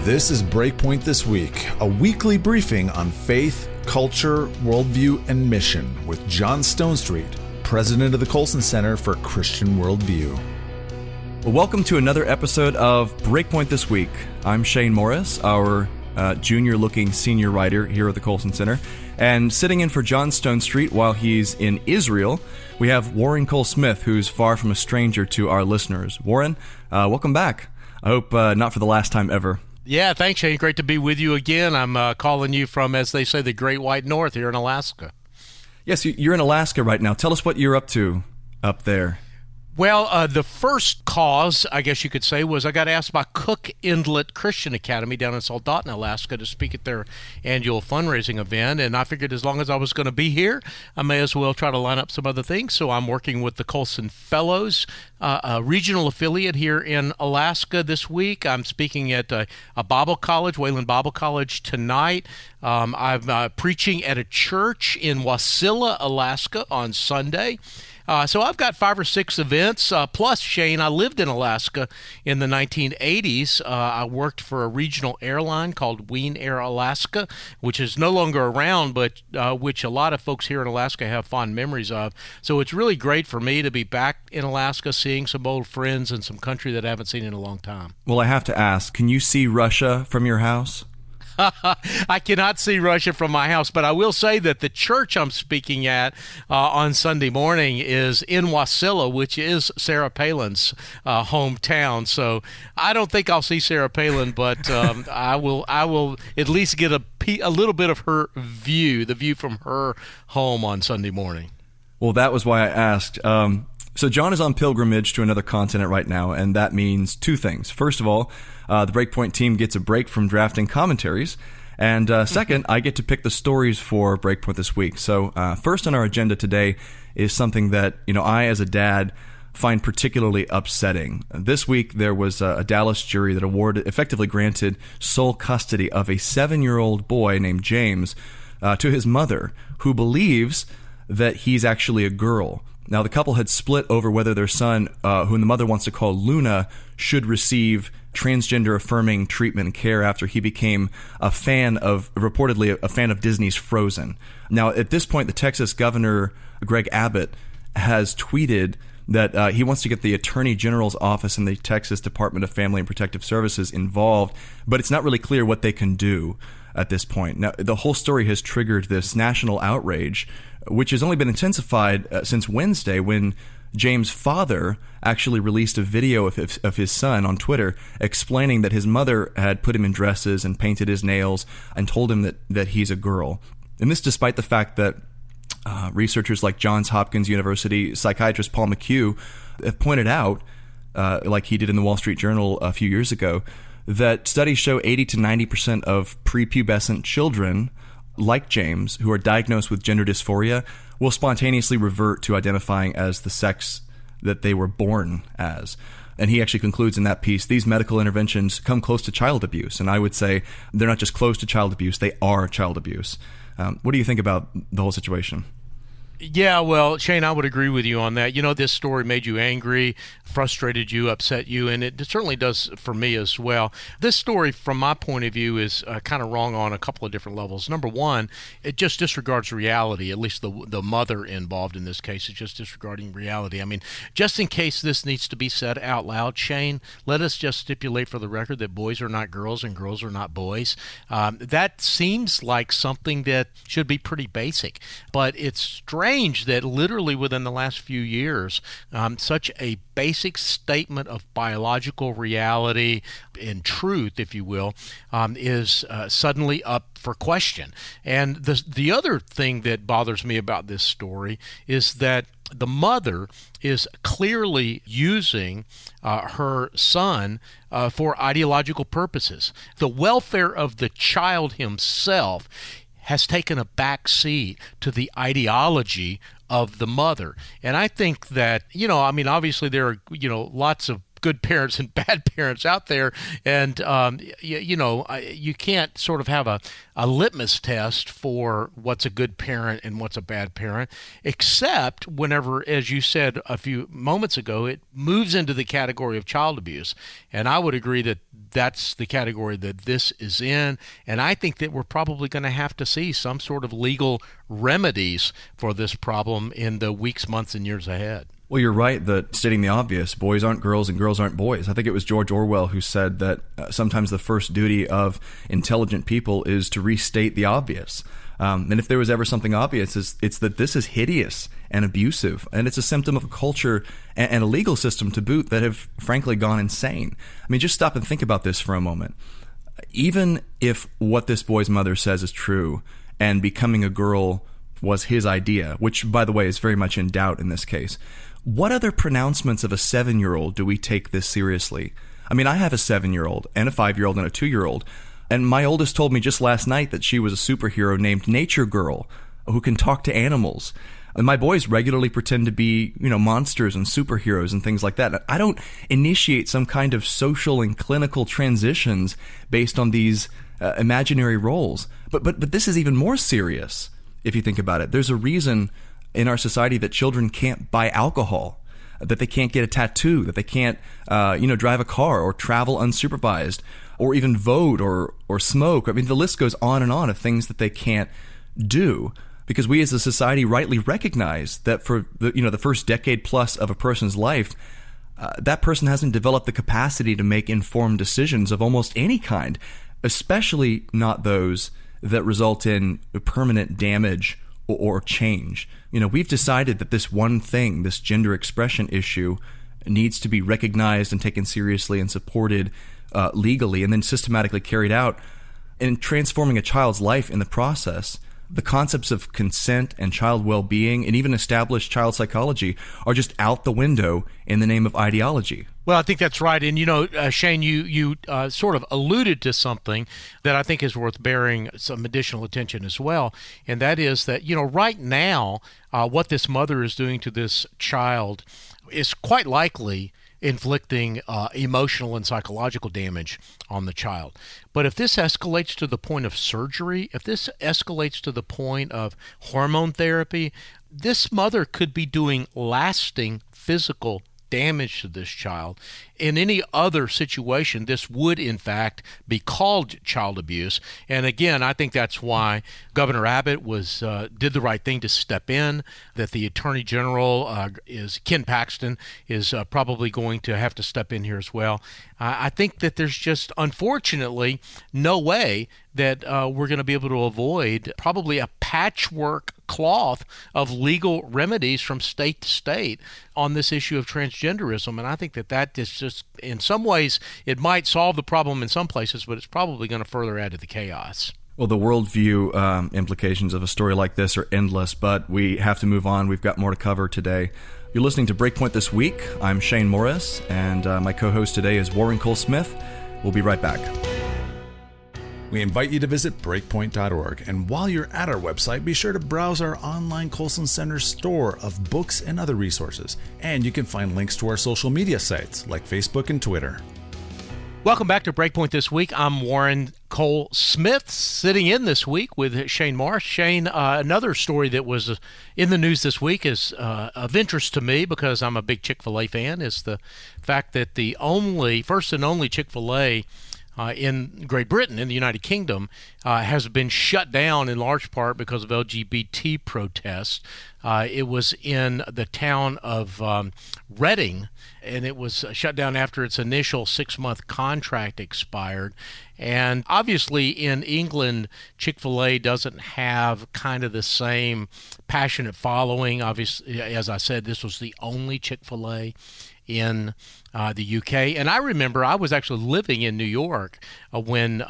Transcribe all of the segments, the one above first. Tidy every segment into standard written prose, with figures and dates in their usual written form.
This is Breakpoint This Week, a weekly briefing on faith, culture, worldview, and mission with John Stonestreet, president of the Colson Center for Christian Worldview. Well, welcome to another episode of Breakpoint This Week. I'm Shane Morris, our junior-looking senior writer here at the Colson Center. And sitting in for John Stonestreet while he's in Israel, we have Warren Cole-Smith, who's far from a stranger to our listeners. Warren, welcome back. I hope not for the last time ever. Yeah, thanks, Shane. Great to be with you again. I'm calling you from, as they say, the Great White North here in Alaska. Yes, you're in Alaska right now. Tell us what you're up to up there. Well, the first cause, I guess you could say, was I got asked by Cook Inlet Christian Academy down in Soldotna, Alaska, to speak at their annual fundraising event. And I figured as long as I was going to be here, I may as well try to line up some other things. So I'm working with the Colson Fellows, a regional affiliate here in Alaska this week. I'm speaking at a Bible college, Wayland Bible College, tonight. I'm preaching at a church in Wasilla, Alaska on Sunday. So I've got 5 or 6 events. Plus, Shane, I lived in Alaska in the 1980s. I worked for a regional airline called Ween Air Alaska, which is no longer around, but which a lot of folks here in Alaska have fond memories of. So it's really great for me to be back in Alaska, seeing some old friends and some country that I haven't seen in a long time. Well, I have to ask, can you see Russia from your house? I cannot see Russia from my house, but I will say that the church I'm speaking at on Sunday morning is in Wasilla, which is Sarah Palin's hometown. So I don't think I'll see Sarah Palin, but I will at least get a little bit of her view, the view from her home on Sunday morning. Well, that was why I asked. So John is on pilgrimage to another continent right now, and that means 2 things. First of all, the Breakpoint team gets a break from drafting commentaries, and second, I get to pick the stories for Breakpoint this week. So first on our agenda today is something that I, as a dad, find particularly upsetting. This week, there was a Dallas jury that effectively granted sole custody of a 7-year-old boy named James to his mother, who believes that he's actually a girl. Now, the couple had split over whether their son, whom the mother wants to call Luna, should receive transgender-affirming treatment and care after he became reportedly a fan of Disney's Frozen. Now, at this point, the Texas governor, Greg Abbott, has tweeted that he wants to get the Attorney General's office and the Texas Department of Family and Protective Services involved, but it's not really clear what they can do at this point. Now, the whole story has triggered this national outrage, which has only been intensified since Wednesday, when James' father actually released a video of his son on Twitter explaining that his mother had put him in dresses and painted his nails and told him that he's a girl. And this despite the fact that researchers like Johns Hopkins University psychiatrist Paul McHugh have pointed out, like he did in the Wall Street Journal a few years ago, that studies show 80 to 90% of prepubescent children like James, who are diagnosed with gender dysphoria, will spontaneously revert to identifying as the sex that they were born as. And he actually concludes in that piece, these medical interventions come close to child abuse. And I would say they're not just close to child abuse, they are child abuse. What do you think about the whole situation? Yeah, well, Shane, I would agree with you on that. This story made you angry, frustrated you, upset you, and it certainly does for me as well. This story, from my point of view, is kind of wrong on a couple of different levels. Number one, it just disregards reality. At least the mother involved in this case is just disregarding reality. I mean, just in case this needs to be said out loud, Shane, let us just stipulate for the record that boys are not girls and girls are not boys. That seems like something that should be pretty basic, but it's strange that literally within the last few years, such a basic statement of biological reality and truth, if you will, is suddenly up for question. And the other thing that bothers me about this story is that the mother is clearly using her son for ideological purposes. The welfare of the child himself has taken a back seat to the ideology of the mother. And I think that, obviously there are, lots of good parents and bad parents out there, and you can't sort of have a litmus test for what's a good parent and what's a bad parent, except whenever, as you said a few moments ago, it moves into the category of child abuse. And I would agree that that's the category that this is in, and I think that we're probably going to have to see some sort of legal remedies for this problem in the weeks, months, and years ahead. Well, you're right that stating the obvious, boys aren't girls and girls aren't boys. I think it was George Orwell who said that sometimes the first duty of intelligent people is to restate the obvious. And if there was ever something obvious, it's that this is hideous and abusive, and it's a symptom of a culture and a legal system to boot that have frankly gone insane. I mean, just stop and think about this for a moment. Even if what this boy's mother says is true, and becoming a girl was his idea, which, by the way, is very much in doubt in this case, what other pronouncements of a 7-year-old do we take this seriously? I mean, I have a 7-year-old and a 5-year-old and a 2-year-old. And my oldest told me just last night that she was a superhero named Nature Girl who can talk to animals. And my boys regularly pretend to be, monsters and superheroes and things like that. I don't initiate some kind of social and clinical transitions based on these imaginary roles. But this is even more serious if you think about it. There's a reason in our society that children can't buy alcohol, that they can't get a tattoo, that they can't, drive a car or travel unsupervised, or even vote or smoke. I mean, the list goes on and on of things that they can't do, because we as a society rightly recognize that for the first decade plus of a person's life, that person hasn't developed the capacity to make informed decisions of almost any kind, especially not those that result in permanent damage or change. We've decided that this one thing, this gender expression issue, needs to be recognized and taken seriously and supported legally, and then systematically carried out. And transforming a child's life in the process, the concepts of consent and child well-being and even established child psychology are just out the window in the name of ideology. Well, I think that's right. And, Shane, you sort of alluded to something that I think is worth bearing some additional attention as well. And that is that, right now, what this mother is doing to this child is quite likely inflicting emotional and psychological damage on the child. But if this escalates to the point of surgery, if this escalates to the point of hormone therapy, this mother could be doing lasting physical damage to this child. In any other situation, this would, in fact, be called child abuse. And again, I think that's why Governor Abbott did the right thing to step in, that the Attorney General, Ken Paxton, is probably going to have to step in here as well. I think that there's just, unfortunately, no way that we're going to be able to avoid probably a patchwork cloth of legal remedies from state to state on this issue of transgenderism. And I think that is just, in some ways, it might solve the problem in some places, but it's probably going to further add to the chaos. Well, the worldview implications of a story like this are endless, but we have to move on. We've got more to cover today. You're listening to Breakpoint This Week. I'm Shane Morris, and my co-host today is Warren Cole-Smith. We'll be right back. We invite you to visit breakpoint.org, and while you're at our website, be sure to browse our online Colson Center store of books and other resources, and you can find links to our social media sites like Facebook and Twitter. Welcome back to Breakpoint This Week. I'm Warren Cole-Smith, sitting in this week with Shane Morris. Shane, another story that was in the news this week is of interest to me because I'm a big Chick-fil-A fan, is the fact that the first and only Chick-fil-A in Great Britain, in the United Kingdom, has been shut down in large part because of LGBT protests. It was in the town of Reading, and it was shut down after its initial 6-month contract expired. And obviously in England, Chick-fil-A doesn't have kind of the same passionate following. Obviously, as I said, this was the only Chick-fil-A in the UK. And I remember I was actually living in New York when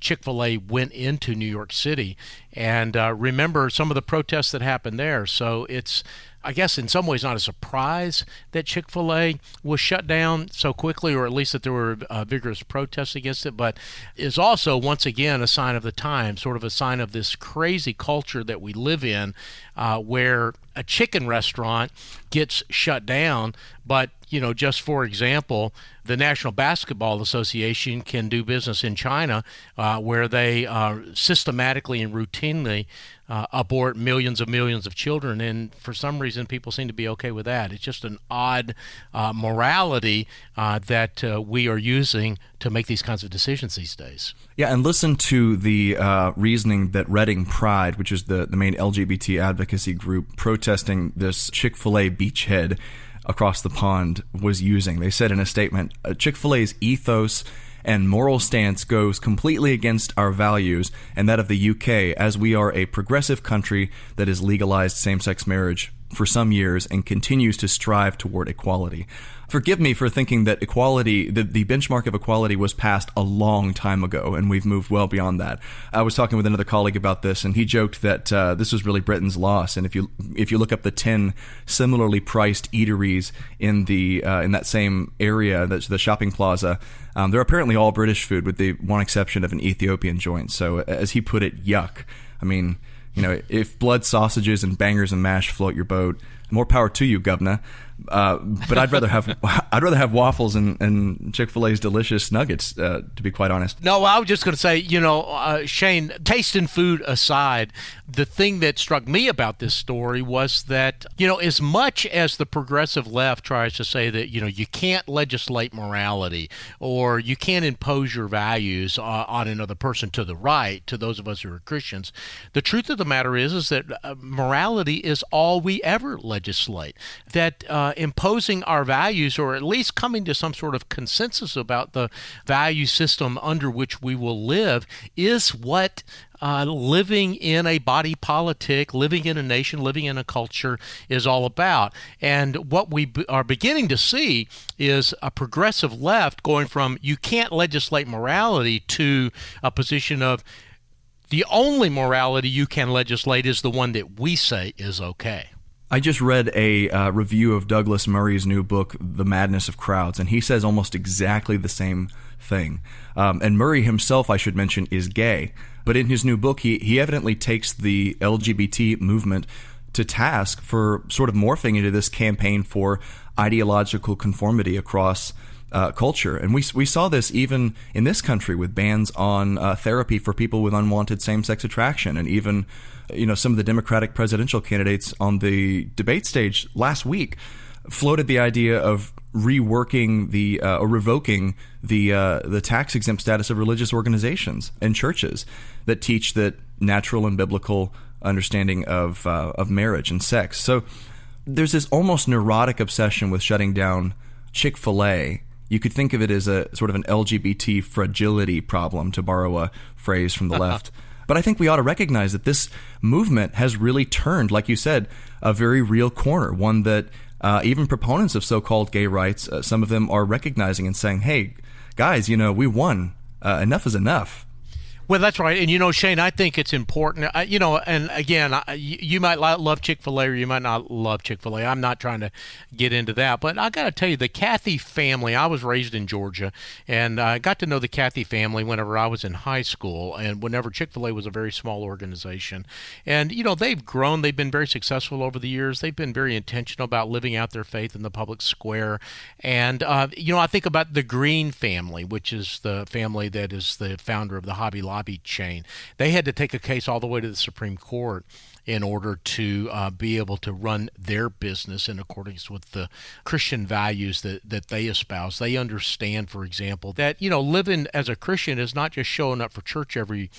Chick-fil-A went into New York City, and remember some of the protests that happened there. So it's I guess in some ways not a surprise that Chick-fil-A was shut down so quickly, or at least that there were vigorous protests against it, but is also, once again, a sign of the time, sort of a sign of this crazy culture that we live in, where a chicken restaurant gets shut down, but just for example, the National Basketball Association can do business in China, where they systematically and routinely abort millions of children, and for some reason people seem to be okay with that. It's just an odd morality that we are using to make these kinds of decisions these days. Yeah, and listen to the reasoning that Reading Pride, which is the main LGBT advocacy group protesting this Chick-fil-A beachhead across the pond, was using. They said in a statement, Chick-fil-A's ethos and moral stance goes completely against our values and that of the UK, as we are a progressive country that has legalized same-sex marriage for some years and continues to strive toward equality. Forgive me for thinking that equality, the benchmark of equality, was passed a long time ago, and we've moved well beyond that. I was talking with another colleague about this, and he joked that this was really Britain's loss. And if you look up the 10 similarly priced eateries in that same area, that's the shopping plaza, they're apparently all British food, with the one exception of an Ethiopian joint. So, as he put it, yuck. I mean, if blood sausages and bangers and mash float your boat, more power to you, governor. But I'd rather have waffles and Chick-fil-A's delicious nuggets, to be quite honest. No, I was just going to say, Shane, taste in food aside, the thing that struck me about this story was that, as much as the progressive left tries to say that, you can't legislate morality or you can't impose your values on another person, to the right, to those of us who are Christians, the truth of the matter is that morality is all we ever legislate. That imposing our values, or at least coming to some sort of consensus about the value system under which we will live, is what living in a body politic, living in a nation, living in a culture is all about. And what we are beginning to see is a progressive left going from you can't legislate morality to a position of the only morality you can legislate is the one that we say is okay. I just read a review of Douglas Murray's new book, The Madness of Crowds, and he says almost exactly the same thing. And Murray himself, I should mention, is gay. But in his new book, he evidently takes the LGBT movement to task for sort of morphing into this campaign for ideological conformity across culture. And we saw this even in this country with bans on therapy for people with unwanted same-sex attraction, and even some of the Democratic presidential candidates on the debate stage last week floated the idea of reworking or revoking the tax-exempt status of religious organizations and churches that teach that natural and biblical understanding of marriage and sex. So there's this almost neurotic obsession with shutting down Chick-fil-A. You could think of it as a sort of an LGBT fragility problem, to borrow a phrase from the left. But I think we ought to recognize that this movement has really turned, like you said, a very real corner, one that even proponents of so-called gay rights, some of them are recognizing and saying, hey, guys, we won. Enough is enough. Well, that's right. And, Shane, I think it's important, and again, you might love Chick-fil-A or you might not love Chick-fil-A. I'm not trying to get into that. But I got to tell you, the Cathy family, I was raised in Georgia, and I got to know the Cathy family whenever I was in high school, and whenever Chick-fil-A was a very small organization. And, they've grown. They've been very successful over the years. They've been very intentional about living out their faith in the public square. And, I think about the Green family, which is the family that is the founder of the Hobby Lobby chain. They had to take a case all the way to the Supreme Court in order to be able to run their business in accordance with the Christian values that they espouse. They understand, for example, that, living as a Christian is not just showing up for church every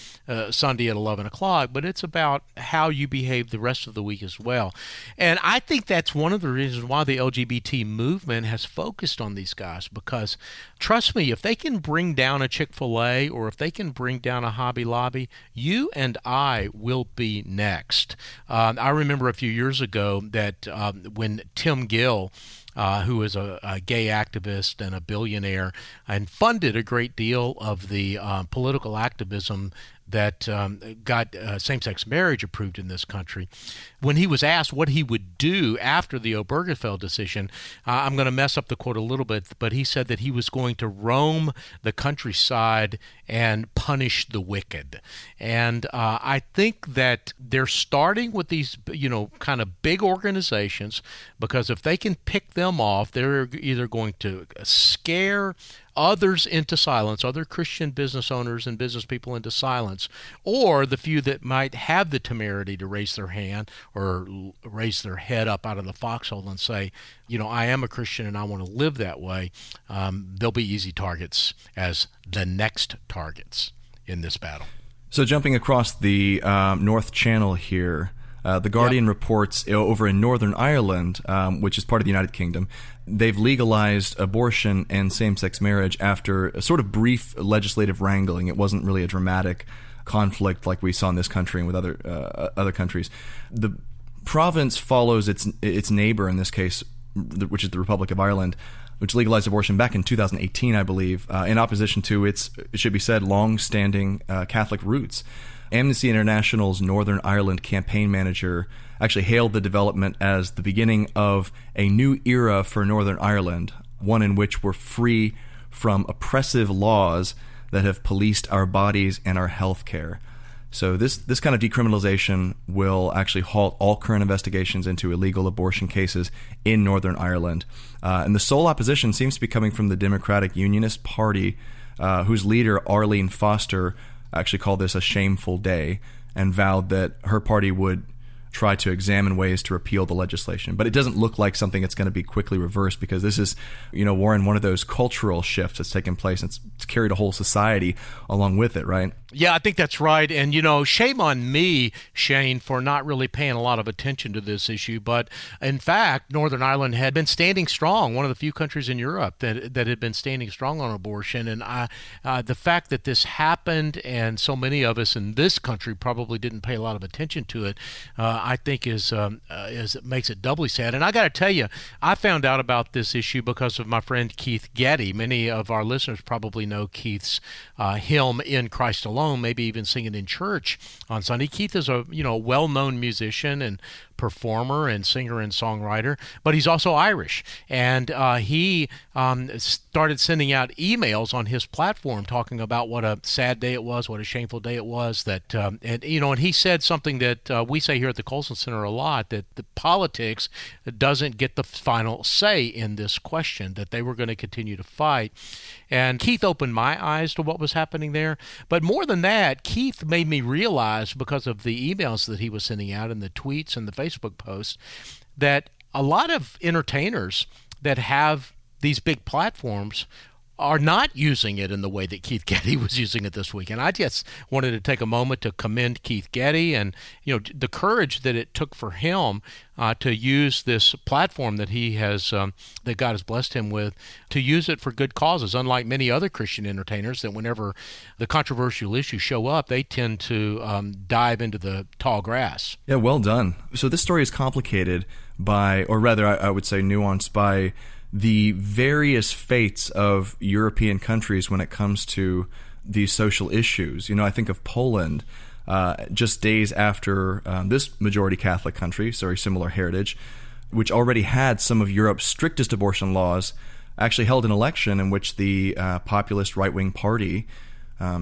Sunday at 11 o'clock, but it's about how you behave the rest of the week as well. And I think that's one of the reasons why the LGBT movement has focused on these guys, because trust me, if they can bring down a Chick-fil-A or if they can bring down a Hobby Lobby, you and I will be next. I remember a few years ago that when Tim Gill, who is a gay activist and a billionaire, and funded a great deal of the political activism that got same-sex marriage approved in this country. When he was asked what he would do after the Obergefell decision, I'm going to mess up the quote a little bit, but he said that he was going to roam the countryside and punish the wicked. And I think that they're starting with these, kind of big organizations, because if they can pick them off, they're either going to scare others into silence, other Christian business owners and business people into silence, or the few that might have the temerity to raise their hand or raise their head up out of the foxhole and say, I am a Christian and I want to live that way. They'll be easy targets as the next targets in this battle. So jumping across the North Channel here, The Guardian reports over in Northern Ireland, which is part of the United Kingdom, they've legalized abortion and same-sex marriage after a sort of brief legislative wrangling. It wasn't really a dramatic conflict like we saw in this country and with other countries. The province follows its neighbor in this case, which is the Republic of Ireland, which legalized abortion back in 2018, I believe, in opposition to its, it should be said, long-standing Catholic roots. Amnesty International's Northern Ireland campaign manager actually hailed the development as the beginning of a new era for Northern Ireland, one in which we're free from oppressive laws that have policed our bodies and our health care. So this kind of decriminalization will actually halt all current investigations into illegal abortion cases in Northern Ireland. And the sole opposition seems to be coming from the Democratic Unionist Party, whose leader, Arlene Foster, actually called this a shameful day and vowed that her party would try to examine ways to repeal the legislation. But it doesn't look like something that's going to be quickly reversed, because this is, Warren, one of those cultural shifts that's taken place. It's carried a whole society along with it, right? Yeah, I think that's right. And, shame on me, Shane, for not really paying a lot of attention to this issue. But in fact, Northern Ireland had been standing strong, one of the few countries in Europe that had been standing strong on abortion. And the fact that this happened and so many of us in this country probably didn't pay a lot of attention to it, I think is makes it doubly sad. And I got to tell you, I found out about this issue because of my friend Keith Getty. Many of our listeners probably know Keith's hymn "In Christ Alone," maybe even sing it in church on Sunday. Keith is a well-known musician and performer and singer and songwriter, but he's also Irish, and he started sending out emails on his platform talking about what a sad day it was, what a shameful day it was, that and he said something that we say here at the Colson Center a lot, that the politics doesn't get the final say in this question, that they were going to continue to fight. And Keith opened my eyes to what was happening there. But more than that, Keith made me realize, because of the emails that he was sending out and the tweets and the Facebook posts, that a lot of entertainers that have these big platforms are not using it in the way that Keith Getty was using it this week. And I just wanted to take a moment to commend Keith Getty and the courage that it took for him to use this platform that he has, that God has blessed him with, to use it for good causes. Unlike many other Christian entertainers, that whenever the controversial issues show up, they tend to dive into the tall grass. Yeah, well done. So this story is complicated by, or rather, I would say nuanced by, the various fates of European countries when it comes to these social issues. I think of Poland, just days after this majority Catholic country, very similar heritage, which already had some of Europe's strictest abortion laws, actually held an election in which the populist right-wing party,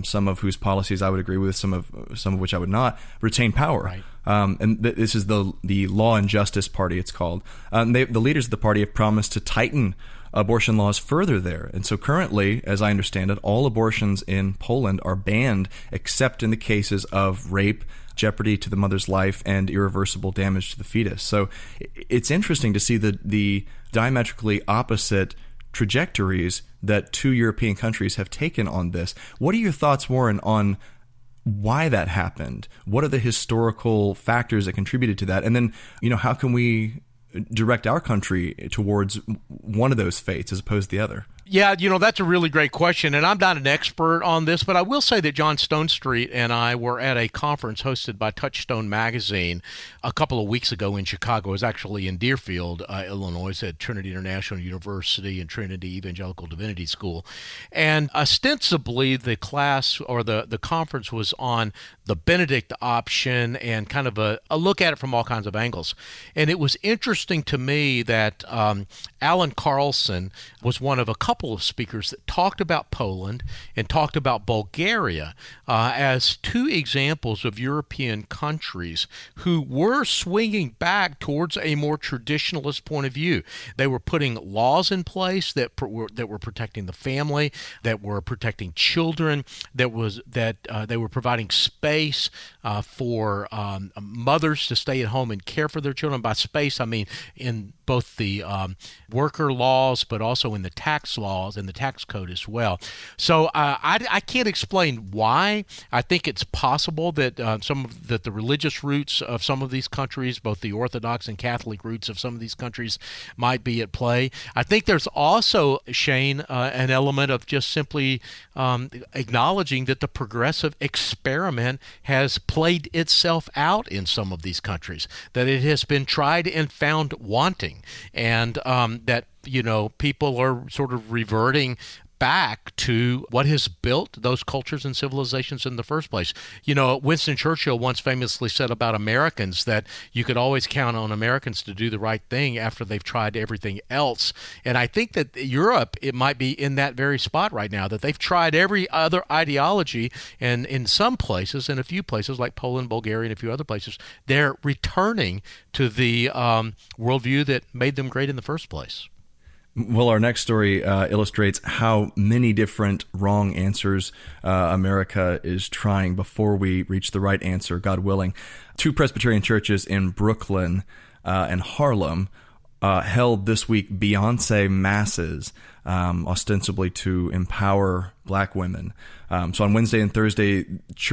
some of whose policies I would agree with, some of which I would not, retain power. Right. And this is the Law and Justice Party, it's called. The leaders of the party have promised to tighten abortion laws further there. And so currently, as I understand it, all abortions in Poland are banned except in the cases of rape, jeopardy to the mother's life, and irreversible damage to the fetus. So it's interesting to see the diametrically opposite trajectories that two European countries have taken on this. What are your thoughts, Warren, on why that happened? What are the historical factors that contributed to that? And then, how can we direct our country towards one of those fates as opposed to the other? Yeah, that's a really great question, and I'm not an expert on this, but I will say that John Stonestreet and I were at a conference hosted by Touchstone Magazine a couple of weeks ago in Chicago. It was actually in Deerfield, Illinois, at Trinity International University and Trinity Evangelical Divinity School. And ostensibly, the class or the conference was on the Benedict option and kind of a look at it from all kinds of angles. And it was interesting to me that Alan Carlson was one of a couple of speakers that talked about Poland and talked about Bulgaria as two examples of European countries who were swinging back towards a more traditionalist point of view. They were putting laws in place that were protecting the family, that were protecting children, that they were providing space for mothers to stay at home and care for their children. By space, I mean in both the worker laws, but also in the tax laws and the tax code as well. So I can't explain why. I think it's possible that that the religious roots of some of these countries, both the Orthodox and Catholic roots of some of these countries, might be at play. I think there's also, Shane, an element of just simply acknowledging that the progressive experiment has played itself out in some of these countries, that it has been tried and found wanting, and that people are sort of reverting back to what has built those cultures and civilizations in the first place. Winston Churchill once famously said about Americans that you could always count on Americans to do the right thing after they've tried everything else. And I think that Europe, it might be in that very spot right now, that they've tried every other ideology, and in some places, in a few places like Poland, Bulgaria, and a few other places, they're returning to the worldview that made them great in the first place. Well, our next story illustrates how many different wrong answers America is trying before we reach the right answer, God willing. Two Presbyterian churches in Brooklyn and Harlem held this week Beonce Masses, ostensibly to empower black women. So on Wednesday and Thursday, these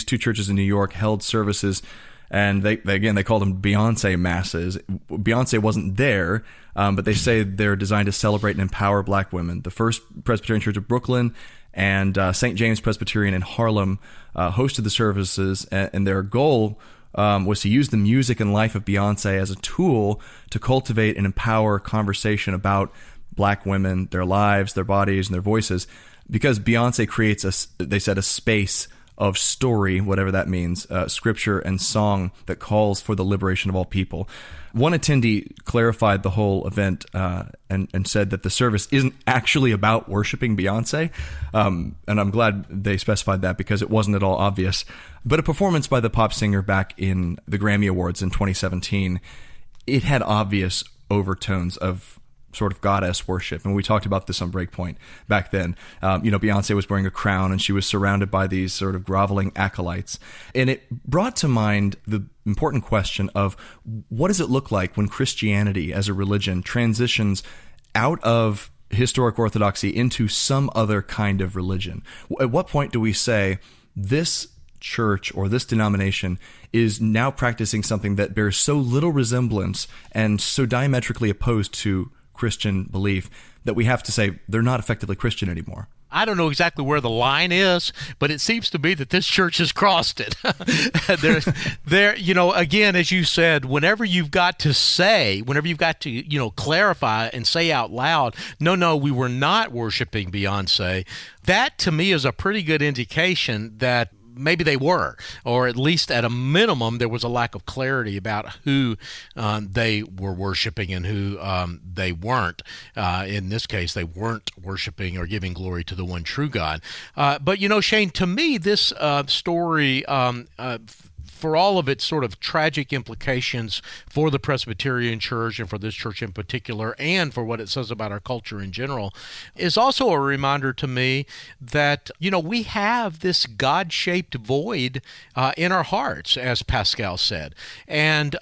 two churches in New York held services, and they called them Beonce Masses. Beonce wasn't there, but they say they're designed to celebrate and empower black women. The First Presbyterian Church of Brooklyn and St. James Presbyterian in Harlem hosted the services, and their goal was to use the music and life of Beonce as a tool to cultivate and empower conversation about black women, their lives, their bodies, and their voices, because Beonce creates a space of story, whatever that means, scripture and song that calls for the liberation of all people. One attendee clarified the whole event and said that the service isn't actually about worshiping Beonce, and I'm glad they specified that because it wasn't at all obvious. But a performance by the pop singer back in the Grammy Awards in 2017, it had obvious overtones of sort of goddess worship. And we talked about this on Breakpoint back then. Beonce was wearing a crown and she was surrounded by these sort of groveling acolytes. And it brought to mind the important question of what does it look like when Christianity as a religion transitions out of historic orthodoxy into some other kind of religion? At what point do we say this church or this denomination is now practicing something that bears so little resemblance and so diametrically opposed to Christian belief that we have to say they're not effectively Christian anymore? I don't know exactly where the line is, but it seems to be that this church has crossed it. Again, as you said, whenever you've got to clarify and say out loud, no, we were not worshiping Beonce, that to me is a pretty good indication that maybe they were, or at least at a minimum, there was a lack of clarity about who they were worshiping and who they weren't. In this case, they weren't worshiping or giving glory to the one true God. But, Shane, to me, this story, for all of its sort of tragic implications for the Presbyterian Church and for this church in particular, and for what it says about our culture in general, is also a reminder to me that, we have this God-shaped void in our hearts, as Pascal said. And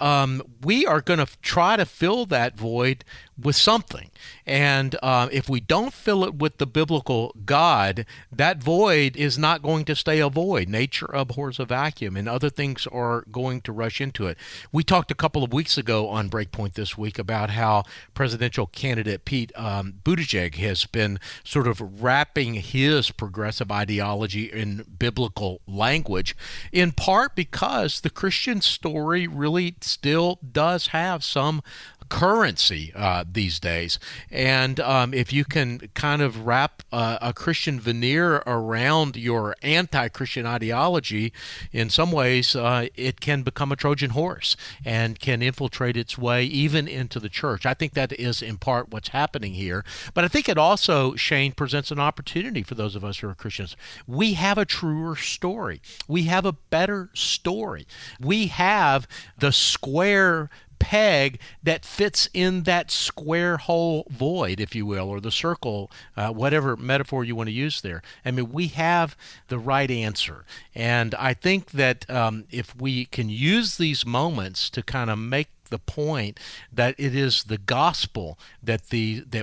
we are going to try to fill that void with something. And if we don't fill it with the biblical God, that void is not going to stay a void. Nature abhors a vacuum, and other things are going to rush into it. We talked a couple of weeks ago on Breakpoint this week about how presidential candidate Pete Buttigieg has been sort of wrapping his progressive ideology in biblical language, in part because the Christian story really still does have some currency these days. And if you can kind of wrap a Christian veneer around your anti-Christian ideology, in some ways it can become a Trojan horse and can infiltrate its way even into the church. I think that is in part what's happening here. But I think it also, Shane, presents an opportunity for those of us who are Christians. We have a truer story. We have a better story. We have the square peg that fits in that square hole void, if you will, or the circle, whatever metaphor you want to use there. I mean, we have the right answer. And I think that if we can use these moments to kind of make the point that it is the gospel that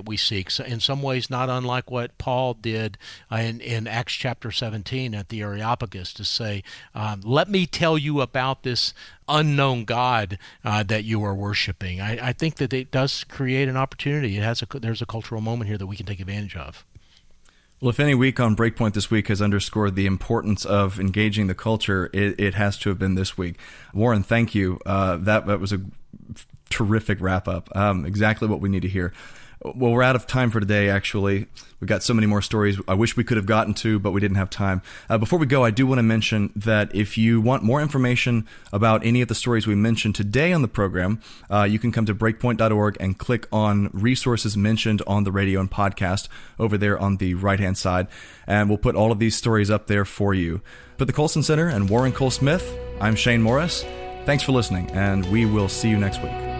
we seek. So in some ways, not unlike what Paul did in Acts chapter 17 at the Areopagus, to say, let me tell you about this unknown God that you are worshiping. I think that it does create an opportunity. There's a cultural moment here that we can take advantage of. Well, if any week on Breakpoint this week has underscored the importance of engaging the culture, it has to have been this week. Warren, thank you. That was a terrific wrap-up. Exactly what we need to hear. Well, we're out of time for today, actually. We've got so many more stories I wish we could have gotten to, but we didn't have time. Before we go, I do want to mention that if you want more information about any of the stories we mentioned today on the program, you can come to breakpoint.org and click on resources mentioned on the radio and podcast over there on the right-hand side, and we'll put all of these stories up there for you. For the Colson Center and Warren Cole Smith, I'm Shane Morris. Thanks for listening, and we will see you next week.